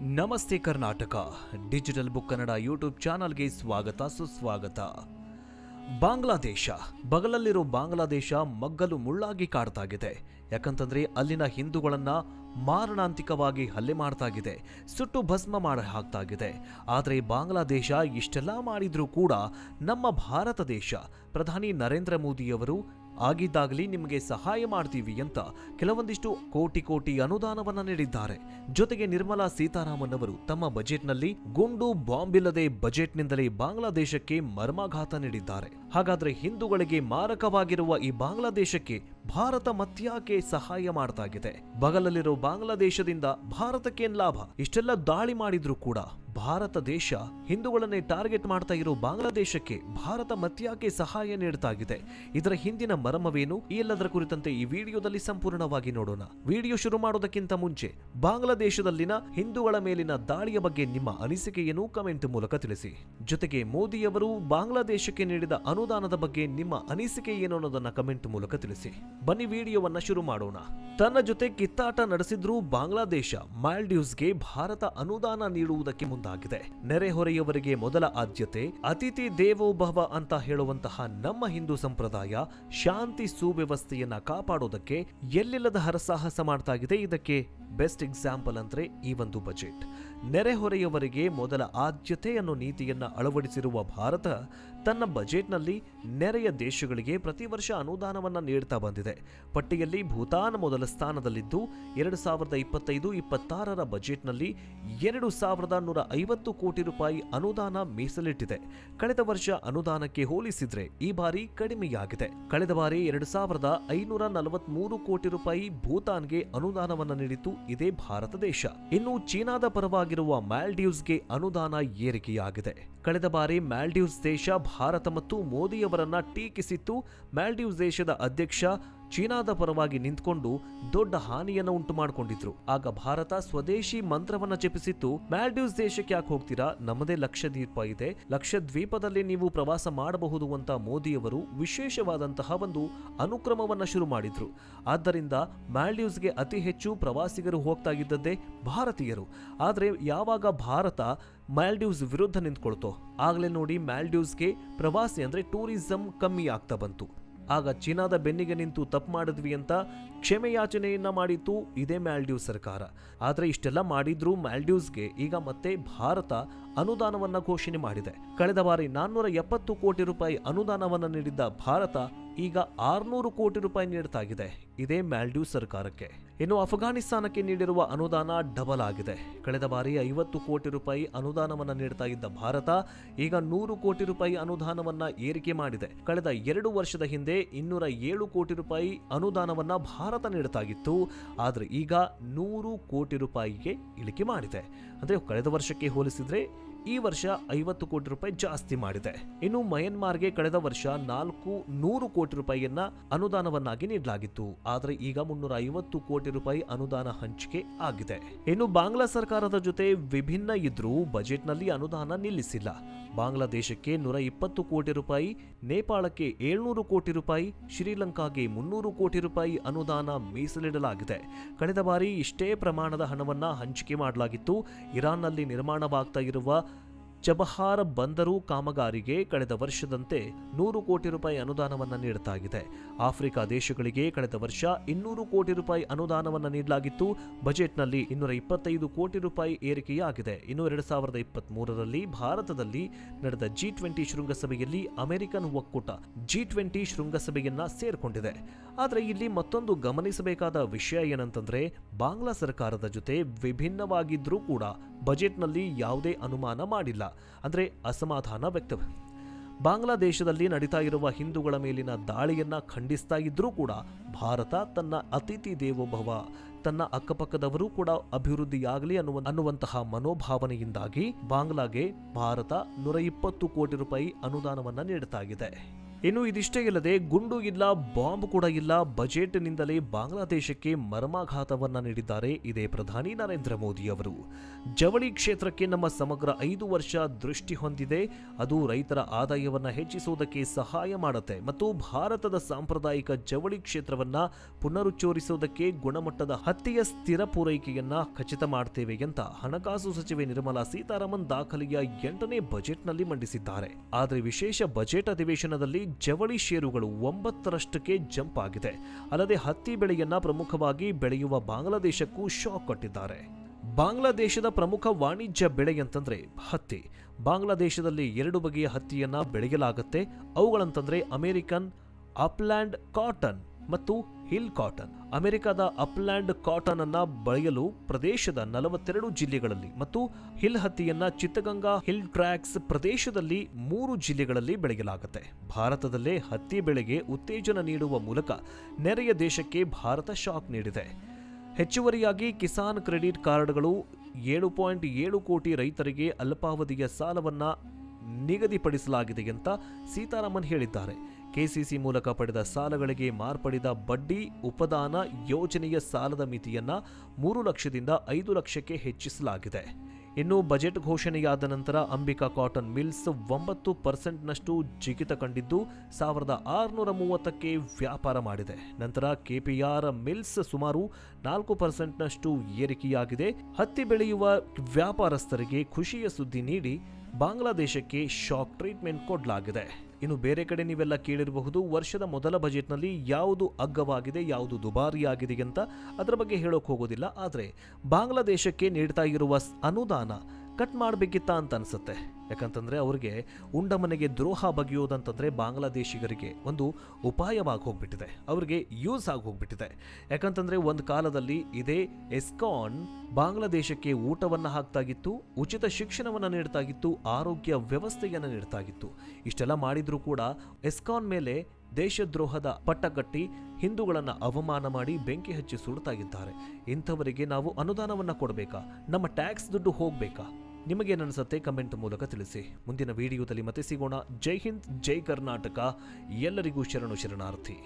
ನಮಸ್ತೆ Karnataka digital book Kannada YouTube ಚಾನಲ್ಗೆ ಸ್ವಾಗತ ಸುಸ್ವಾಗತ. ಬಾಂಗ್ಲಾದೇಶ ಬಗಲಲ್ಲಿರೋ ಬಾಂಗ್ಲಾದೇಶ ಮಗ್ಗಲು ಮುಳ್ಳಾಗಿ ಕಾಡ್ತಾಗಿದೆ. ಯಾಕಂತಂದ್ರೆ ಅಲ್ಲಿನ ಹಿಂದೂಗಳನ್ನ ಮಾರಣಾಂತಿಕವಾಗಿ ಹಲ್ಲೆ ಮಾಡ್ತಾಗಿದೆ, ಸುಟ್ಟು ಭಸ್ಮ ಮಾಡಿ ಹಾಕ್ತಾಗಿದೆ. ಆದರೆ ಬಾಂಗ್ಲಾದೇಶ ಇಷ್ಟೆಲ್ಲ ಮಾಡಿದ್ರೂ ಕೂಡ ನಮ್ಮ ಭಾರತ ದೇಶ ಪ್ರಧಾನಿ ನರೇಂದ್ರ ಮೋದಿಯವರು ಆಗಿದ್ದಾಗಲಿ ನಿಮಗೆ ಸಹಾಯ ಮಾಡ್ತೀವಿ ಅಂತ ಕೆಲವೊಂದಿಷ್ಟು ಕೋಟಿ ಅನುದಾನವನ್ನ ನೀಡಿದ್ದಾರೆ. ಜೊತೆಗೆ ನಿರ್ಮಲಾ ಸೀತಾರಾಮನ್ ಅವರು ತಮ್ಮ ಬಜೆಟ್ನಲ್ಲಿ ಗುಂಡು ಬಾಂಬಿಲ್ಲದೆ ಬಜೆಟ್ನಿಂದಲೇ ಬಾಂಗ್ಲಾದೇಶಕ್ಕೆ ಮರ್ಮಾಘಾತ ನೀಡಿದ್ದಾರೆ. ಹಾಗಾದ್ರೆ ಹಿಂದೂಗಳಿಗೆ ಮಾರಕವಾಗಿರುವ ಈ ಬಾಂಗ್ಲಾದೇಶಕ್ಕೆ ಭಾರತ ಮತ್ಯಾಕೆ ಸಹಾಯ ಮಾಡ್ತಾಗಿದೆ? ಬಗಲಲ್ಲಿರೋ ಬಾಂಗ್ಲಾದೇಶದಿಂದ ಭಾರತಕ್ಕೇನ್ ಲಾಭ? ಇಷ್ಟೆಲ್ಲ ದಾಳಿ ಮಾಡಿದ್ರೂ ಕೂಡ ಭಾರತ ದೇಶ ಹಿಂದೂಗಳನ್ನೇ ಟಾರ್ಗೆಟ್ ಮಾಡ್ತಾ ಇರೋ ಬಾಂಗ್ಲಾದೇಶಕ್ಕೆ ಭಾರತ ಮತ್ಯಾಕೆ ಸಹಾಯ ನೀಡ್ತಾಗಿದೆ? ಇದರ ಹಿಂದಿನ ಮರ್ಮವೇನು? ಈ ಎಲ್ಲದರ ಕುರಿತಂತೆ ಈ ವಿಡಿಯೋದಲ್ಲಿ ಸಂಪೂರ್ಣವಾಗಿ ನೋಡೋಣ. ವಿಡಿಯೋ ಶುರು ಮಾಡೋದಕ್ಕಿಂತ ಮುಂಚೆ ಬಾಂಗ್ಲಾದೇಶದಲ್ಲಿನ ಹಿಂದೂಗಳ ಮೇಲಿನ ದಾಳಿಯ ಬಗ್ಗೆ ನಿಮ್ಮ ಅನಿಸಿಕೆಯನ್ನು ಕಮೆಂಟ್ ಮೂಲಕ ತಿಳಿಸಿ. ಜೊತೆಗೆ ಮೋದಿಯವರು ಬಾಂಗ್ಲಾದೇಶಕ್ಕೆ ನೀಡಿದ ಅನುದಾನದ ಬಗ್ಗೆ ನಿಮ್ಮ ಅನಿಸಿಕೆ ಏನು ಅನ್ನೋದನ್ನ ಕಮೆಂಟ್ ಮೂಲಕ ತಿಳಿಸಿ. ಬನ್ನಿ ವಿಡಿಯೋವನ್ನ ಶುರು ಮಾಡೋಣ. ತನ್ನ ಜೊತೆ ಕಿತ್ತಾಟ ನಡೆಸಿದ್ರೂ ಬಾಂಗ್ಲಾದೇಶ ಮಾಲ್ಡೀವ್ಸ್ಗೆ ಭಾರತ ಅನುದಾನ ನೀಡುವುದಕ್ಕೆ ಮುಂದಾಗಿದೆ. ನೆರೆಹೊರೆಯವರಿಗೆ ಮೊದಲ ಆದ್ಯತೆ, ಅತಿಥಿ ದೇವೋ ಭವ ಅಂತ ಹೇಳುವಂತಹ ನಮ್ಮ ಹಿಂದೂ ಸಂಪ್ರದಾಯ ಶಾಂತಿ ಸುವ್ಯವಸ್ಥೆಯನ್ನ ಕಾಪಾಡೋದಕ್ಕೆ ಎಲ್ಲಿಲ್ಲದ ಹರಸಾಹಸ ಮಾಡ್ತಾಗಿದೆ. ಇದಕ್ಕೆ ಬೆಸ್ಟ್ ಎಕ್ಸಾಂಪಲ್ ಅಂದ್ರೆ ಈ ಒಂದು ಬಜೆಟ್. ನೆರೆಹೊರೆಯವರಿಗೆ ಮೊದಲ ಆದ್ಯತೆ ಅನ್ನೋ ನೀತಿಯನ್ನ ಅಳವಡಿಸಿರುವ ಭಾರತ ತನ್ನ ಬಜೆಟ್ನಲ್ಲಿ ನೆರೆಯ ದೇಶಗಳಿಗೆ ಪ್ರತಿ ವರ್ಷ ಅನುದಾನವನ್ನ ನೀಡ್ತಾ ಬಂದಿದೆ. ಪಟ್ಟಿಯಲ್ಲಿ ಭೂತಾನ್ ಮೊದಲ ಸ್ಥಾನದಲ್ಲಿದ್ದು 2025-26ರ ಬಜೆಟ್ನಲ್ಲಿ 2150 ಕೋಟಿ ರೂಪಾಯಿ ಅನುದಾನ ಮೀಸಲಿಟ್ಟಿದೆ. ಕಳೆದ ವರ್ಷ ಅನುದಾನಕ್ಕೆ ಹೋಲಿಸಿದ್ರೆ ಈ ಬಾರಿ ಕಡಿಮೆಯಾಗಿದೆ. ಕಳೆದ ಬಾರಿ 2543 ಕೋಟಿ ರೂಪಾಯಿ ಭೂತಾನ್ಗೆ ಅನುದಾನವನ್ನ ನೀಡಿತು ಇದೇ ಭಾರತ ದೇಶ. ಇನ್ನು ಚೀನಾದ ಪರವಾಗಿರುವ ಮಾಲ್ಡೀವ್ಸ್ಗೆ ಅನುದಾನ ಏರಿಕೆಯಾಗಿದೆ. ಕಳೆದ ಬಾರಿ ಮಾಲ್ಡೀವ್ಸ್ ದೇಶ ಭಾರತ ಮತ್ತು ಮೋದಿಯವರನ್ನ ಟೀಕಿಸಿತ್ತು. ಮಾಲ್ಡೀವ್ಸ್ ದೇಶದ ಅಧ್ಯಕ್ಷ ಚೀನಾದ ಪರವಾಗಿ ನಿಂತ್ಕೊಂಡು ದೊಡ್ಡ ಹಾನಿಯನ್ನ ಉಂಟು ಮಾಡಿಕೊಂಡಿದ್ರು. ಆಗ ಭಾರತ ಸ್ವದೇಶಿ ಮಂತ್ರವನ್ನ ಜಪಿಸಿತ್ತು. ಮಾಲ್ಡೀವ್ಸ್ ದೇಶಕ್ಕೆ ಯಾಕೆ ಹೋಗ್ತೀರಾ, ನಮ್ಮದೇ ಲಕ್ಷದ್ವೀಪ ಇದೆ, ಲಕ್ಷದ್ವೀಪದಲ್ಲಿ ನೀವು ಪ್ರವಾಸ ಮಾಡಬಹುದು ಅಂತ ಮೋದಿಯವರು ವಿಶೇಷವಾದಂತಹ ಒಂದು ಅನುಕ್ರಮವನ್ನ ಶುರು ಮಾಡಿದ್ರು. ಆದ್ದರಿಂದ ಮಾಲ್ಡೀವ್ಸ್ಗೆ ಅತಿ ಹೆಚ್ಚು ಪ್ರವಾಸಿಗರು ಹೋಗ್ತಾ ಇದ್ದದ್ದೇ ಭಾರತೀಯರು. ಆದ್ರೆ ಯಾವಾಗ ಭಾರತ ಮಾಲ್ಡೀವ್ಸ್ ವಿರುದ್ಧ ನಿಂತ್ಕೊಳ್ತೋ ಆಗ್ಲೇ ನೋಡಿ ಮಾಲ್ಡೀವ್ಸ್ಗೆ ಪ್ರವಾಸಿ ಅಂದ್ರೆ ಟೂರಿಸಂ ಕಮ್ಮಿ ಆಗ್ತಾ ಬಂತು. ಆಗ ಚೀನಾದ ಬೆನ್ನಿಗೆ ನಿಂತು ತಪ್ಪು ಮಾಡಿದ್ವಿ ಅಂತ ಕ್ಷಮೆಯಾಚನೆಯನ್ನ ಮಾಡಿತ್ತು ಇದೇ ಮಾಲ್ಡೀವ್ಸ್ ಸರ್ಕಾರ. ಆದ್ರೆ ಇಷ್ಟೆಲ್ಲ ಮಾಡಿದ್ರೂ ಮಾಲ್ಡೀವ್ಸ್ಗೆ ಈಗ ಮತ್ತೆ ಭಾರತ ಅನುದಾನವನ್ನ ಘೋಷಣೆ ಮಾಡಿದೆ. ಕಳೆದ ಬಾರಿ 470 ಕೋಟಿ ರೂಪಾಯಿ ಅನುದಾನವನ್ನ ನೀಡಿದ್ದ ಭಾರತ ಈಗ 600 ಕೋಟಿ ರೂಪಾಯಿ ನೀಡ್ತಾಗಿದೆ ಇದೇ ಮಾಲ್ಡೀವ್ಸ್ ಸರ್ಕಾರಕ್ಕೆ. ಇನ್ನು ಅಫ್ಘಾನಿಸ್ತಾನಕ್ಕೆ ನೀಡಿರುವ ಅನುದಾನ ಡಬಲ್ ಆಗಿದೆ. ಕಳೆದ ಬಾರಿ 50 ಕೋಟಿ ರೂಪಾಯಿ ಅನುದಾನವನ್ನ ನೀಡ್ತಾ ಇದ್ದ ಭಾರತ ಈಗ 100 ಕೋಟಿ ರೂಪಾಯಿ ಅನುದಾನವನ್ನ ಏರಿಕೆ ಮಾಡಿದೆ. ಕಳೆದ 2 ವರ್ಷದ ಹಿಂದೆ 207 ಕೋಟಿ ರೂಪಾಯಿ ಅನುದಾನವನ್ನ ಭಾರತ ನೀಡ್ತಾಗಿತ್ತು. ಆದ್ರೆ ಈಗ 100 ಕೋಟಿ ರೂಪಾಯಿಗೆ ಇಳಿಕೆ ಮಾಡಿದೆ. ಅಂದ್ರೆ ಕಳೆದ ವರ್ಷಕ್ಕೆ ಹೋಲಿಸಿದ್ರೆ ಈ ವರ್ಷ 50 ಕೋಟಿ ರೂಪಾಯಿ ಜಾಸ್ತಿ ಮಾಡಿದೆ. ಇನ್ನು ಮಯನ್ಮಾರ್ಗೆ ಕಳೆದ ವರ್ಷ 400 ಕೋಟಿ ರೂಪಾಯಿಯನ್ನ ಅನುದಾನವನ್ನಾಗಿ ನೀಡಲಾಗಿತ್ತು. ಆದ್ರೆ ಈಗ 350 ಕೋಟಿ ರೂಪಾಯಿ ಅನುದಾನ ಹಂಚಿಕೆ ಆಗಿದೆ. ಇನ್ನು ಬಾಂಗ್ಲಾ ಸರ್ಕಾರದ ಜೊತೆ ವಿಭಿನ್ನ ಇದ್ರೂ ಬಜೆಟ್ನಲ್ಲಿ ಅನುದಾನ ನಿಲ್ಲಿಸಿಲ್ಲ. ಬಾಂಗ್ಲಾದೇಶಕ್ಕೆ 120 ಕೋಟಿ ರೂಪಾಯಿ, ನೇಪಾಳಕ್ಕೆ 700 ಕೋಟಿ ರೂಪಾಯಿ, ಶ್ರೀಲಂಕಾಗೆ 300 ಕೋಟಿ ರೂಪಾಯಿ ಅನುದಾನ ಮೀಸಲಿಡಲಾಗಿದೆ. ಕಳೆದ ಬಾರಿ ಇಷ್ಟೇ ಪ್ರಮಾಣದ ಹಣವನ್ನ ಹಂಚಿಕೆ ಮಾಡಲಾಗಿತ್ತು. ಇರಾನ್ನಲ್ಲಿ ನಿರ್ಮಾಣವಾಗ್ತಾ ಇರುವ ಚಬಹಾರ್ ಬಂದರು ಕಾಮಗಾರಿಗೆ ಕಳೆದ ವರ್ಷದಂತೆ 100 ಕೋಟಿ ರೂಪಾಯಿ ಅನುದಾನವನ್ನ ನೀಡಲಾಗಿದೆ. ಆಫ್ರಿಕಾ ದೇಶಗಳಿಗೆ ಕಳೆದ ವರ್ಷ 200 ಕೋಟಿ ರೂಪಾಯಿ ಅನುದಾನವನ್ನ ನೀಡಲಾಗಿತ್ತು. ಬಜೆಟ್ನಲ್ಲಿ 225 ಕೋಟಿ ರೂಪಾಯಿ ಏರಿಕೆಯಾಗಿದೆ. ಇನ್ನು 2023ರಲ್ಲಿ ಭಾರತದಲ್ಲಿ ನಡೆದ G20 ಶೃಂಗಸಭೆಯಲ್ಲಿ ಅಮೆರಿಕನ್ ಒಕ್ಕೂಟ G20 ಶೃಂಗಸಭೆಯನ್ನ ಸೇರ್ಕೊಂಡಿದೆ. ಆದ್ರೆ ಇಲ್ಲಿ ಮತ್ತೊಂದು ಗಮನಿಸಬೇಕಾದ ವಿಷಯ ಏನಂತಂದ್ರೆ ಬಾಂಗ್ಲಾ ಸರ್ಕಾರದ ಜೊತೆ ವಿಭಿನ್ನವಾಗಿದ್ರೂ ಕೂಡ ಬಜೆಟ್ನಲ್ಲಿ ಯಾವುದೇ ಅನುಮಾನ ಮಾಡಿಲ್ಲ, ಅಂದ್ರೆ ಅಸಮಾಧಾನ ವ್ಯಕ್ತ. ಬಾಂಗ್ಲಾದೇಶದಲ್ಲಿ ನಡೀತಾ ಇರುವ ಹಿಂದೂಗಳ ಮೇಲಿನ ದಾಳಿಯನ್ನ ಖಂಡಿಸ್ತಾ ಇದ್ರೂ ಕೂಡ ಭಾರತ ತನ್ನ ಅತಿಥಿ ದೇವೋಭವ, ತನ್ನ ಅಕ್ಕಪಕ್ಕದವರು ಕೂಡ ಅಭಿವೃದ್ಧಿಯಾಗಲಿ ಅನ್ನುವಂತಹ ಮನೋಭಾವನೆಯಿಂದಾಗಿ ಬಾಂಗ್ಲಾಗೆ ಭಾರತ 120 ಕೋಟಿ ರೂಪಾಯಿ ಅನುದಾನವನ್ನ ನೀಡುತ್ತಾಗಿದೆ. ಇನ್ನು ಇದಿಷ್ಟೇ ಇಲ್ಲದೆ ಗುಂಡು ಇಲ್ಲ, ಬಾಂಬ್ ಕೂಡ ಇಲ್ಲ, ಬಜೆಟ್ನಿಂದಲೇ ಬಾಂಗ್ಲಾದೇಶಕ್ಕೆ ಮರ್ಮಾಘಾತವನ್ನ ನೀಡಿದ್ದಾರೆ ಇದೇ ಪ್ರಧಾನಿ ನರೇಂದ್ರ ಮೋದಿ ಅವರು. ಜವಳಿ ಕ್ಷೇತ್ರಕ್ಕೆ ನಮ್ಮ ಸಮಗ್ರ 5 ವರ್ಷ ದೃಷ್ಟಿ ಹೊಂದಿದೆ. ಅದು ರೈತರ ಆದಾಯವನ್ನ ಹೆಚ್ಚಿಸುವುದಕ್ಕೆ ಸಹಾಯ ಮಾಡುತ್ತೆ ಮತ್ತು ಭಾರತದ ಸಾಂಪ್ರದಾಯಿಕ ಜವಳಿ ಕ್ಷೇತ್ರವನ್ನ ಪುನರುಚ್ಚರಿಸುವುದಕ್ಕೆ ಗುಣಮಟ್ಟದ ಹತ್ತಿಯ ಸ್ಥಿರ ಪೂರೈಕೆಯನ್ನ ಖಚಿತ ಮಾಡ್ತೇವೆ ಅಂತ ಹಣಕಾಸು ಸಚಿವೆ ನಿರ್ಮಲಾ ಸೀತಾರಾಮನ್ ದಾಖಲೆಯ 8ನೇ ಬಜೆಟ್ನಲ್ಲಿ ಮಂಡಿಸಿದ್ದಾರೆ. ಆದರೆ ವಿಶೇಷ ಬಜೆಟ್ ಅಧಿವೇಶನದಲ್ಲಿ ಜವಳಿ ಷೇರುಗಳು 9ರಷ್ಟಕ್ಕೆ ಜಂಪ್ ಆಗಿದೆ. ಅಲ್ಲದೆ ಹತ್ತಿ ಬೆಳೆಯನ್ನ ಪ್ರಮುಖವಾಗಿ ಬೆಳೆಯುವ ಬಾಂಗ್ಲಾದೇಶಕ್ಕೂ ಶಾಕ್ ಕೊಟ್ಟಿದ್ದಾರೆ. ಬಾಂಗ್ಲಾದೇಶದ ಪ್ರಮುಖ ವಾಣಿಜ್ಯ ಬೆಳೆ ಅಂತಂದ್ರೆ ಹತ್ತಿ. ಬಾಂಗ್ಲಾದೇಶದಲ್ಲಿ 2 ಬಗೆಯ ಹತ್ತಿಯನ್ನ ಬೆಳೆಯಲಾಗುತ್ತೆ. ಅವುಗಳಂತಂದ್ರೆ ಅಮೆರಿಕನ್ ಅಪ್ಲ್ಯಾಂಡ್ ಕಾಟನ್ ಮತ್ತು ಹಿಲ್ ಕಾಟನ್. ಅಮೆರಿಕದ ಅಪ್ಲ್ಯಾಂಡ್ ಕಾಟನ್ ಅನ್ನ ಬೆಳೆಯಲು ಪ್ರದೇಶದ 42 ಜಿಲ್ಲೆಗಳಲ್ಲಿ ಮತ್ತು ಹಿಲ್ ಹತ್ತಿಯನ್ನ ಚಿತ್ತಗಂಗಾ ಹಿಲ್ ಟ್ರ್ಯಾಕ್ಸ್ ಪ್ರದೇಶದಲ್ಲಿ 3 ಜಿಲ್ಲೆಗಳಲ್ಲಿ ಬೆಳೆಯಲಾಗುತ್ತೆ. ಭಾರತದಲ್ಲೇ ಹತ್ತಿ ಬೆಳೆಗೆ ಉತ್ತೇಜನ ನೀಡುವ ಮೂಲಕ ನೆರೆಯ ದೇಶಕ್ಕೆ ಭಾರತ ಶಾಕ್ ನೀಡಿದೆ. ಹೆಚ್ಚುವರಿಯಾಗಿ ಕಿಸಾನ್ ಕ್ರೆಡಿಟ್ ಕಾರ್ಡ್ಗಳು 7.7 ಕೋಟಿ ರೈತರಿಗೆ ಅಲ್ಪಾವಧಿಯ ಸಾಲವನ್ನ ನಿಗದಿಪಡಿಸಲಾಗಿದೆ ಅಂತ ಸೀತಾರಾಮನ್ ಹೇಳಿದ್ದಾರೆ. ಕೆಸಿಸಿ ಮೂಲಕ ಪಡೆದ ಸಾಲಗಳಿಗೆ ಮಾರ್ಪಡಿದ ಬಡ್ಡಿ ಉಪದಾನ ಯೋಜನೆಯ ಸಾಲದ ಮಿತಿಯನ್ನ 3 ಲಕ್ಷದಿಂದ 5 ಲಕ್ಷಕ್ಕೆ ಹೆಚ್ಚಿಸಲಾಗಿದೆ. ಇನ್ನು ಬಜೆಟ್ ಘೋಷಣೆಯಾದ ನಂತರ ಅಂಬಿಕಾ ಕಾಟನ್ ಮಿಲ್ಸ್ 9% ಜಿಗಿತ ಕಂಡಿದ್ದು 1630ಕ್ಕೆ ವ್ಯಾಪಾರ ಮಾಡಿದೆ. ನಂತರ ಕೆಪಿಆರ್ ಮಿಲ್ಸ್ ಸುಮಾರು 4% ಏರಿಕೆಯಾಗಿದೆ. ಹತ್ತಿ ಬೆಳೆಯುವ ವ್ಯಾಪಾರಸ್ಥರಿಗೆ ಖುಷಿಯ ಸುದ್ದಿ ನೀಡಿ ಬಾಂಗ್ಲಾದೇಶಕ್ಕೆ ಶಾಕ್ ಟ್ರೀಟ್ಮೆಂಟ್ ಕೊಡಲಾಗಿದೆ. ಇನ್ನು ಬೇರೆ ಕಡೆ ನೀವೆಲ್ಲ ಕೇಳಿರಬಹುದು, ವರ್ಷದ ಮೊದಲ ಬಜೆಟ್ನಲ್ಲಿ ಯಾವುದು ಅಗ್ಗವಾಗಿದೆ, ಯಾವುದು ದುಬಾರಿಯಾಗಿದೆ ಅಂತ. ಅದರ ಬಗ್ಗೆ ಹೇಳೋಕೆ ಹೋಗೋದಿಲ್ಲ. ಆದರೆ ಬಾಂಗ್ಲಾದೇಶಕ್ಕೆ ನೀಡ್ತಾ ಇರುವ ಅನುದಾನ ಕಟ್ ಮಾಡಬೇಕಿತ್ತ ಅಂತ ಅನಿಸುತ್ತೆ. ಯಾಕಂತಂದ್ರೆ ಅವರಿಗೆ ಉಂಡ ಮನೆಗೆ ದ್ರೋಹ ಬಗೆಯೋದಂತಂದ್ರೆ ಬಾಂಗ್ಲಾದೇಶಿಗರಿಗೆ ಒಂದು ಉಪಾಯವಾಗಿ ಹೋಗ್ಬಿಟ್ಟಿದೆ, ಅವರಿಗೆ ಯೂಸ್ ಆಗಿ ಹೋಗ್ಬಿಟ್ಟಿದೆ. ಯಾಕಂತಂದ್ರೆ ಒಂದು ಕಾಲದಲ್ಲಿ ಇದೇ ಎಸ್ಕಾನ್ ಬಾಂಗ್ಲಾದೇಶಕ್ಕೆ ಊಟವನ್ನು ಹಾಕ್ತಾಗಿತ್ತು, ಉಚಿತ ಶಿಕ್ಷಣವನ್ನು ನೀಡ್ತಾಗಿತ್ತು, ಆರೋಗ್ಯ ವ್ಯವಸ್ಥೆಯನ್ನು ನೀಡ್ತಾಗಿತ್ತು. ಇಷ್ಟೆಲ್ಲ ಮಾಡಿದ್ರೂ ಕೂಡ ಎಸ್ಕಾನ್ ಮೇಲೆ ದೇಶದ್ರೋಹದ ಪಟ್ಟಗಟ್ಟಿ ಹಿಂದೂಗಳನ್ನು ಅವಮಾನ ಮಾಡಿ ಬೆಂಕಿ ಹಚ್ಚಿ ಸುಡ್ತಾಗಿದ್ದಾರೆ. ಇಂಥವರಿಗೆ ನಾವು ಅನುದಾನವನ್ನು ಕೊಡಬೇಕಾ? ನಮ್ಮ ಟ್ಯಾಕ್ಸ್ ದುಡ್ಡು ಹೋಗ್ಬೇಕಾ? ನಿಮಗೇನನ್ಸುತ್ತೆ ಕಮೆಂಟ್ ಮೂಲಕ ತಿಳಿಸಿ. ಮುಂದಿನ ವಿಡಿಯೋದಲ್ಲಿ ಮತ್ತೆ ಸಿಗೋಣ. ಜೈ ಹಿಂದ್, ಜೈ ಕರ್ನಾಟಕ. ಎಲ್ಲರಿಗೂ ಶರಣು ಶರಣಾರ್ಥಿ.